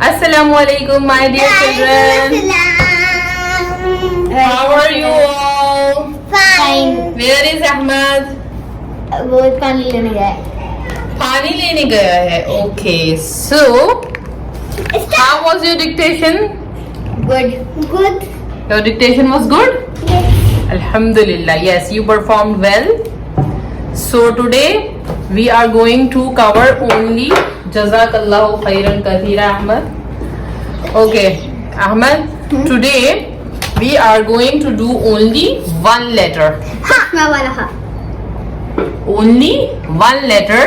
Assalamualaikum, my dear children. How are you all? Fine. Where is Ahmad? वो पानी लेने गया है. पानी लेने गया है. Okay, so how was your dictation? Good. Good. Your dictation was good? Yes. Alhamdulillah. Yes, you performed well. So today we are going to cover only Jazakallahu khairan kathira, Ahmad. Okay, Ahmad. Today we are going to do only one letter. मैं वाला हाँ. Only one letter.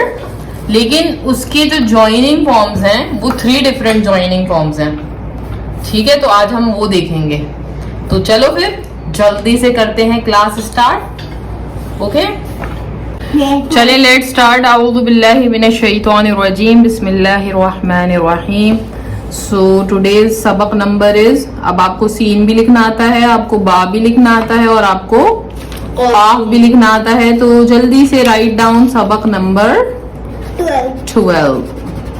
लेकिन उसके जो joining forms हैं वो 3 different joining forms हैं. ठीक है, तो आज हम वो देखेंगे. तो चलो फिर जल्दी से करते हैं क्लास स्टार्ट. ओके, चले लेट स्टार्ट. आऊज़ु बिल्लाहि मिनश शैतानिर रजीम. बिस्मिल्लाहिर रहमानिर रहीम. सो टुडेज सबक नंबर इज, अब आपको सीन भी लिखना आता है, आपको बा भी लिखना आता है और आपको काफ भी लिखना आता है. तो जल्दी से राइट डाउन सबक नंबर 12.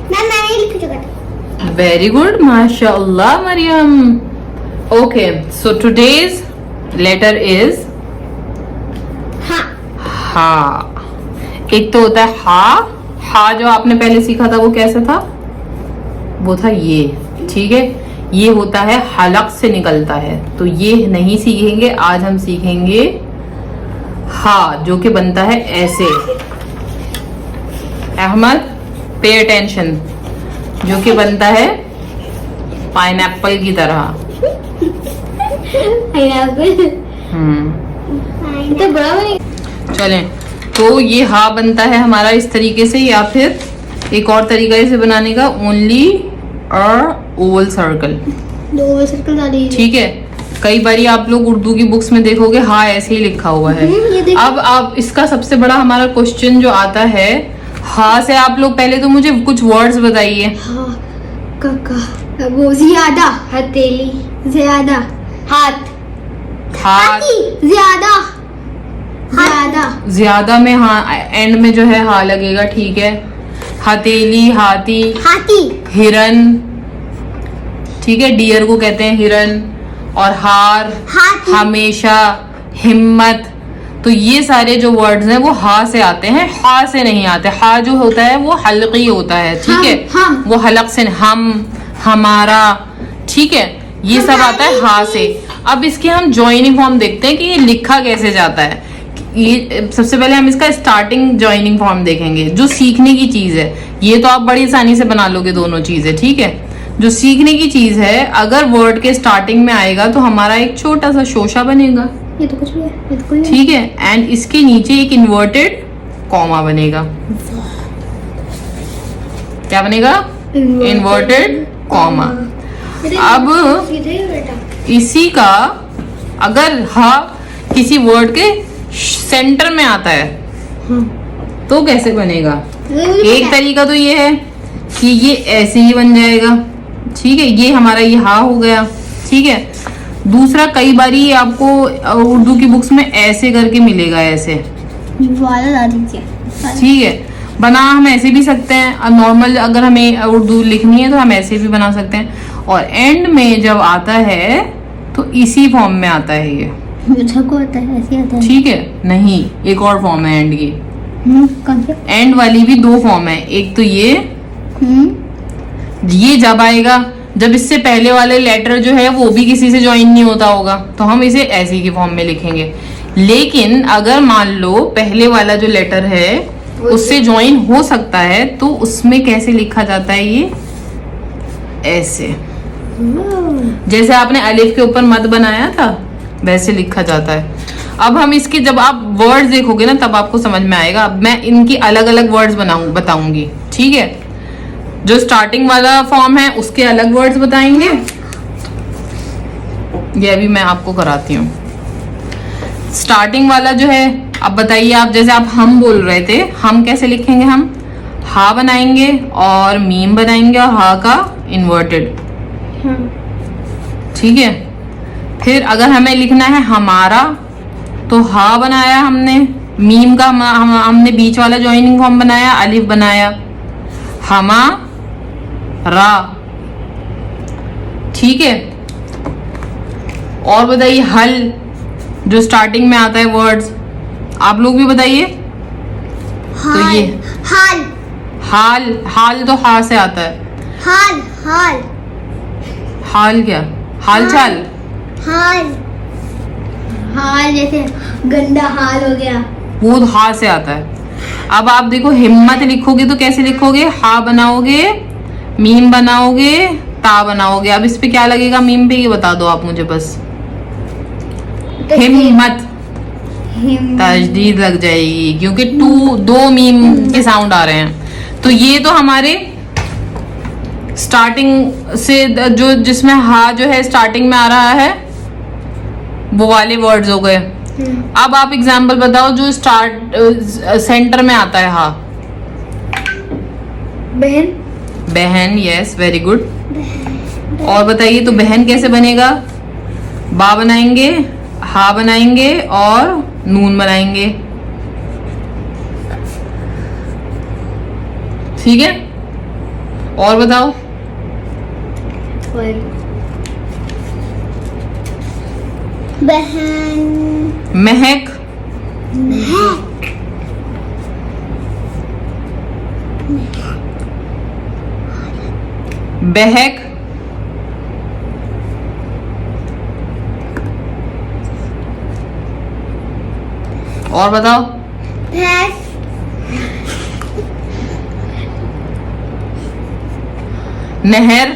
मैं लिख चुका था. वेरी गुड, माशाअल्लाह Mariam. Okay, so today's letter is हाँ. हा. एक तो होता है हा. हा जो आपने पहले सीखा था वो कैसे था? वो था ये. ठीक है, ये होता है हलक से निकलता है, तो ये नहीं सीखेंगे. आज हम सीखेंगे हा जो कि बनता है ऐसे. Ahmad pay attention. जो कि बनता है पाइनएप्पल की तरह. तो बड़ा बनेगा. चलें, तो ये हा बनता है हमारा इस तरीके से, या फिर एक और तरीका इसे बनाने का, ओनली ओवल सर्कल. दो ओवल सर्कल डाल दीजिए. ठीक है, कई बारी आप लोग उर्दू की बुक्स में देखोगे हा ऐसे ही लिखा हुआ है. ये देखिए. अब आप इसका सबसे बड़ा हमारा क्वेश्चन जो आता है, हा से आप लोग पहले तो मुझे कुछ वर्ड्स बताइए. हाँ. काका वो ज्यादा. हथेली. ज्यादा. हाथ. हाथ. ज्यादा. ज्यादा. ज्यादा में हा, एंड में जो है हा लगेगा. ठीक है, हथेली, हाथी, हाथी. हिरन. ठीक है, डियर को कहते हैं हिरन. और हार, हाथी. हमेशा, हिम्मत. तो ये सारे जो वर्ड्स हैं वो हा से आते हैं, हा से नहीं आते. हा जो होता है वो हल्की होता है. ठीक है, हम. वो हलक से, हम, हमारा. ठीक है, ये सब आता है हा से. अब इसके हम ज्वाइनिंग फॉर्म देखते हैं कि ये लिखा कैसे जाता है. ये सबसे पहले हम इसका स्टार्टिंग ज्वाइनिंग फॉर्म देखेंगे, जो सीखने की चीज है. ये तो आप बड़ी आसानी से बना लोगे दोनों चीजें. ठीक है, जो सीखने की चीज है, अगर वर्ड के स्टार्टिंग में आएगा तो हमारा एक छोटा सा शोशा बनेगा. ये तो कुछ भी है. ये तो कोई ठीक है, एंड इसके नीचे एक इन्वर्टेड कॉमा बनेगा. क्या बनेगा? Inverted comma. अब इसी का अगर हा किसी वर्ड के सेंटर में आता है तो कैसे बनेगा? एक तरीका तो ये है कि ये ऐसे ही बन जाएगा. ठीक है, ये हमारा ये हा हो गया. ठीक है, दूसरा कई बारी आपको उर्दू की बुक्स में ऐसे करके मिलेगा, ऐसे. ठीक है, बना हम ऐसे भी सकते हैं. नॉर्मल अगर हमें उर्दू लिखनी है तो हम ऐसे भी बना सकते हैं. और एंड में जब आता है तो इसी फॉर्म में आता है ये. होता है ऐसे आता है. ठीक है, नहीं, एक और फॉर्म है एंड की. कौन सा? एंड वाली भी 2 फॉर्म है. एक तो ये जब आएगा जब इससे पहले वाले लेटर जो है वो भी किसी से ज्वाइन नहीं होता होगा, तो हम इसे ऐसे की फॉर्म में लिखेंगे. लेकिन अगर मान लो पहले वाला जो लेटर है उससे ज्वाइन हो सकता है, तो उसमें कैसे लिखा जाता है? ये ऐसे. जैसे आपने अलिफ के ऊपर मद बनाया था वैसे लिखा जाता है. अब हम इसके जब आप वर्ड्स देखोगे ना तब आपको समझ में आएगा. अब मैं इनकी अलग अलग वर्ड्स बताऊंगी. ठीक है, जो स्टार्टिंग वाला फॉर्म है उसके अलग वर्ड्स बताएंगे. ये अभी मैं आपको कराती हूँ. स्टार्टिंग वाला जो है, अब बताइए आप, जैसे आप हम बोल रहे थे, हम कैसे लिखेंगे? हम हा बनाएंगे और मीम बनाएंगे और हा का इन्वर्टेड. ठीक है, फिर अगर हमें लिखना है हमारा तो हा बनाया हमने, मीम का हमने बीच वाला ज्वाइनिंग फॉर्म बनाया, अलिफ बनाया. हमा रा, ठीक है। और बताइए हल, जो स्टार्टिंग में आता है वर्ड्स, आप लोग भी बताइए। तो ये हाल हाल, हाल तो हा से आता है। हाल हाल हाल क्या? हाल चाल। हाल हाल जैसे गंदा हाल हो गया। वो हा से आता है। अब आप देखो हिम्मत लिखोगे तो कैसे लिखोगे? हा बनाओगे, मीम बनाओगे, ता बनाओगे। अब इस पे क्या लगेगा मीम पे, ये बता दो आप मुझे बस। हिम्मत, तजदीद लग जाएगी क्योंकि दो मीम के साउंड आ रहे हैं। तो ये तो हमारे स्टार्टिंग से जो जिसमें हा जो है स्टार्टिंग में आ रहा है वो वाले वर्ड्स हो गए। अब आप एग्जाम्पल बताओ जो स्टार्ट सेंटर में आता है हा। बहन बहन, यस वेरी गुड। और बताइए तो बहन कैसे बनेगा? बा बनाएंगे, हा बनाएंगे और नून बनाएंगे। ठीक है, और बताओ। बहन महक, बहक, और बताओ। भैंस नहर,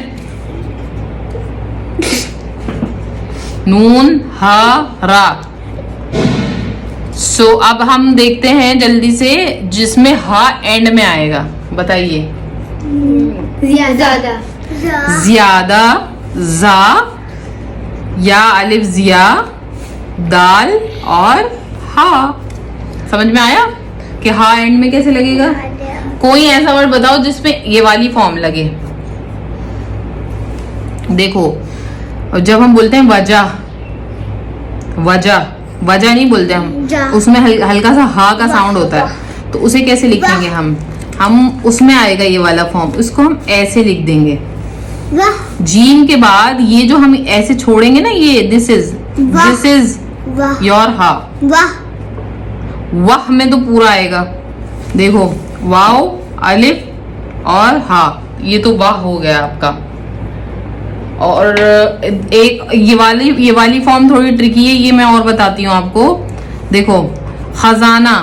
नून हा रा। सो अब हम देखते हैं जल्दी से जिसमें हा एंड में आएगा। बताइए। ज्यादा ज्यादा, जा, या अलिफ जिया, दाल और हा। समझ में आया कि हा एंड में कैसे लगेगा? कोई ऐसा वर्ड बताओ जिसमें ये वाली फॉर्म लगे। देखो जब हम बोलते हैं वजह, वजह वजह नहीं बोलते हम, उसमें हल्का सा हा का साउंड होता है। तो उसे कैसे लिखेंगे हम उसमें आएगा ये वाला फॉर्म, उसको हम ऐसे लिख देंगे। जीम के बाद ये जो हम ऐसे छोड़ेंगे ना, ये दिस इज योर हा। वाह में तो पूरा आएगा। देखो वाओ, अलिफ और हा, ये तो वाह हो गया आपका। और एक ये वाली फॉर्म थोड़ी ट्रिकी है, ये मैं और बताती हूँ आपको। देखो खजाना,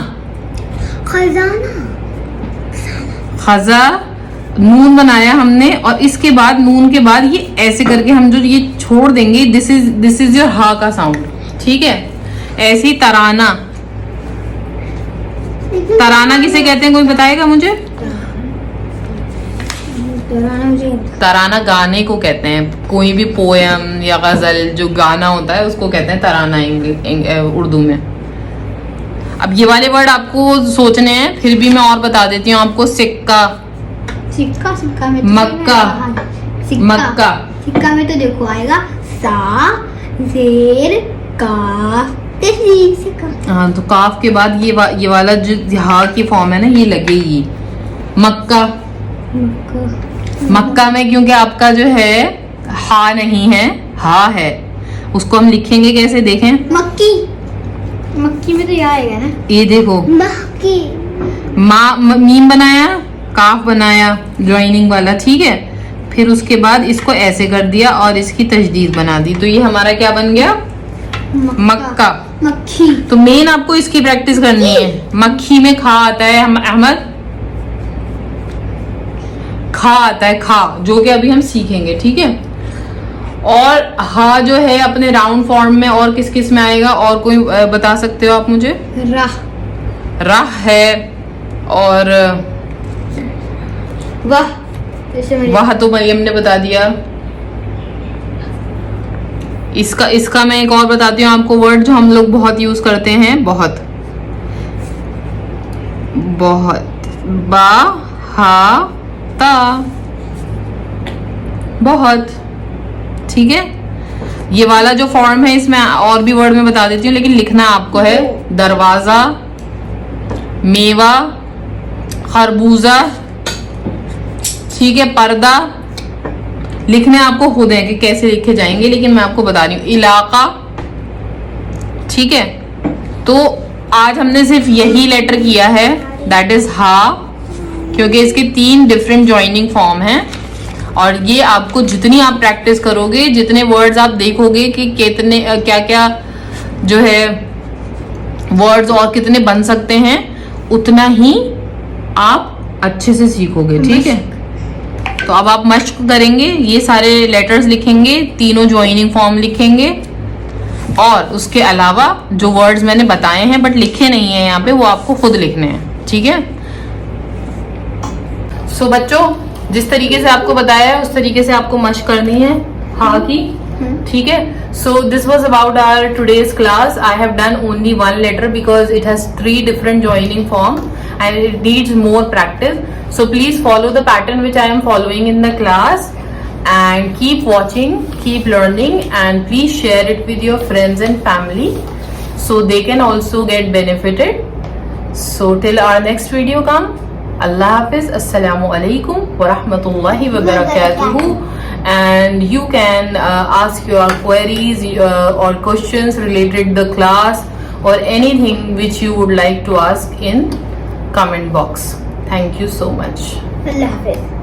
खजा, नून बनाया हमने और इसके बाद नून के बाद ये ऐसे करके हम जो ये छोड़ देंगे, दिस इज योर हा का साउंड। ठीक है, ऐसे ही तराना, तराना किसे कहते हैं कोई बताएगा मुझे? तराना गाने को कहते हैं। कोई भी पोयम या गजल जो गाना होता है उसको कहते हैं तराना उर्दू में। अब ये वाले वर्ड आपको सोचने हैं, फिर भी मैं और बता देती हूँ आपको। सिक्का, सिक्का, सिक्का में मक्का, मक्का, सिक्का में तो देखो आएगा सा, जेर, काफ, तस्दीर, सिक्का। हाँ, तो काफ के बाद ये वाला जो हा की फॉर्म है ना, ये लगेगी। मक्का, मक्का में क्योंकि आपका जो है हा नहीं है, हा है, उसको हम लिखेंगे कैसे? देखें, मक्की, मक्की में तो यह आएगा ना। ये देखो मक्की, मीम बनाया, काफ बनाया ज्वाइनिंग वाला। ठीक है, फिर उसके बाद इसको ऐसे कर दिया और इसकी तजदीद बना दी, तो ये हमारा क्या बन गया? मक्का, मक्खी। तो मेन आपको इसकी प्रैक्टिस करनी है। मक्खी में खा आता है अहमद, खा आता है, खा, जो कि अभी हम सीखेंगे। ठीक है, और हा जो है अपने राउंड फॉर्म में और किस किस में आएगा? और कोई बता सकते हो आप मुझे? राह, राह है, और वाह, वाह तो मरियम ने बता दिया। इसका मैं एक और बताती हूँ आपको वर्ड जो हम लोग बहुत यूज करते हैं। बहुत, बहुत, बा हा ता, बहुत। ठीक है, ये वाला जो फॉर्म है इसमें और भी वर्ड में बता देती हूँ, लेकिन लिखना आपको है। दरवाजा, मेवा, खरबूजा, ठीक है, पर्दा, लिखने आपको खुद है कि कैसे लिखे जाएंगे, लेकिन मैं आपको बता रही हूँ। इलाका, ठीक है। तो आज हमने सिर्फ यही लेटर किया है, दैट इज हा, क्योंकि इसके 3 डिफरेंट ज्वाइनिंग फॉर्म हैं। और ये आपको जितनी आप प्रैक्टिस करोगे, जितने वर्ड्स आप देखोगे कि कितने क्या क्या जो है वर्ड्स और कितने बन सकते हैं, उतना ही आप अच्छे से सीखोगे, ठीक है। तो अब आप मश्क करेंगे, ये सारे लेटर्स लिखेंगे, तीनों ज्वाइनिंग फॉर्म लिखेंगे, और उसके अलावा जो वर्ड्स मैंने बताए हैं बट लिखे नहीं है यहाँ पे, वो आपको खुद लिखने हैं, ठीक है। सो बच्चों, जिस तरीके से आपको बताया है उस तरीके से आपको मश्क करनी है हा की, ठीक है। So this was about our today's class. I have done only 1 letter because it has 3 different joining form and it needs more practice. So please follow the pattern which I am following in the class and keep watching, keep learning, and please share it with your friends and family so they can also get benefited. So till our next video come, Allah Hafiz, Assalamu alaikum wa rahmatullahi wa barakatuhu, and you can ask your queries or questions related to the class or anything which you would like to ask in comment box. Thank you so much. Allah Hafiz.